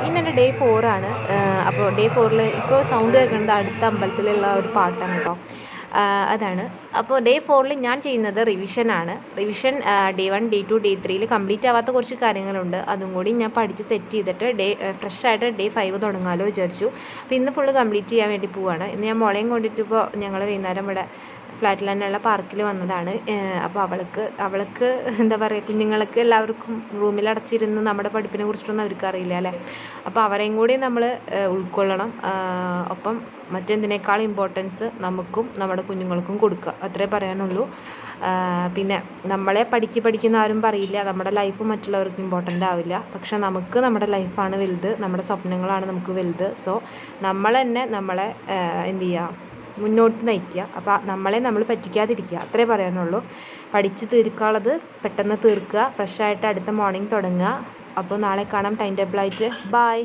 ഇന്നെൻ്റെ ഡേ 4 ആണ്. അപ്പോൾ ഡേ 4 ഇപ്പോൾ സൗണ്ട് കേൾക്കുന്നത് അടുത്ത അമ്പലത്തിലുള്ള ഒരു പാട്ടാണ് കേട്ടോ. അതാണ്. അപ്പോൾ ഡേ 4 ഞാൻ ചെയ്യുന്നത് റിവിഷനാണ്. Revision day 1, day 2, day 3 complete ആവാത്ത കുറച്ച് കാര്യങ്ങളുണ്ട്. അതും കൂടി ഞാൻ പഠിച്ച് സെറ്റ് ചെയ്തിട്ട് ഫ്രഷ് ആയിട്ട് ഡേ 5 തുടങ്ങാമല്ലോ വിചാരിച്ചു. അപ്പോൾ ഇന്ന് ഫുള്ള് കംപ്ലീറ്റ് ചെയ്യാൻ വേണ്ടി പോവുകയാണ്. ഇന്ന് ഞാൻ മോളെയും കൊണ്ടിട്ട് ഇപ്പോൾ ഞങ്ങൾ വൈകുന്നേരം ഇവിടെ ഫ്ലാറ്റിൽ തന്നെയുള്ള പാർക്കിൽ വന്നതാണ്. അപ്പോൾ അവൾക്ക് എന്താ പറയുക, കുഞ്ഞുങ്ങൾക്ക് എല്ലാവർക്കും റൂമിലടച്ചിരുന്ന് നമ്മുടെ പഠിപ്പിനെ കുറിച്ചിട്ടൊന്നും അവർക്ക് അറിയില്ല അല്ലേ. അപ്പോൾ അവരെയും കൂടി നമ്മൾ ഉൾക്കൊള്ളണം. ഒപ്പം മറ്റെന്തിനേക്കാൾ ഇമ്പോർട്ടൻസ് നമുക്കും നമ്മുടെ കുഞ്ഞുങ്ങൾക്കും കൊടുക്കുക, അത്രേ പറയാനുള്ളൂ. പിന്നെ നമ്മളെ പഠിക്കുന്ന ആരും പറയില്ല നമ്മുടെ ലൈഫ് മറ്റുള്ളവർക്ക് ഇമ്പോർട്ടൻ്റ് ആവില്ല. പക്ഷെ നമുക്ക് നമ്മുടെ ലൈഫാണ് വലുത്, നമ്മുടെ സ്വപ്നങ്ങളാണ് നമുക്ക് വലുത്. സോ നമ്മൾ തന്നെ നമ്മളെ എന്ത് ചെയ്യുക, മുന്നോട്ട് നയിക്കുക. അപ്പോൾ നമ്മൾ പറ്റിക്കാതിരിക്കുക, അത്രേ പറയാനുള്ളൂ. പഠിച്ച് തീർക്കാനുള്ളത് പെട്ടെന്ന് തീർക്കുക, ഫ്രഷായിട്ട് അടുത്ത മോർണിംഗ് തുടങ്ങുക. അപ്പോൾ നാളെ കാണാം ടൈം ടേബിളായിട്ട്. ബായ്.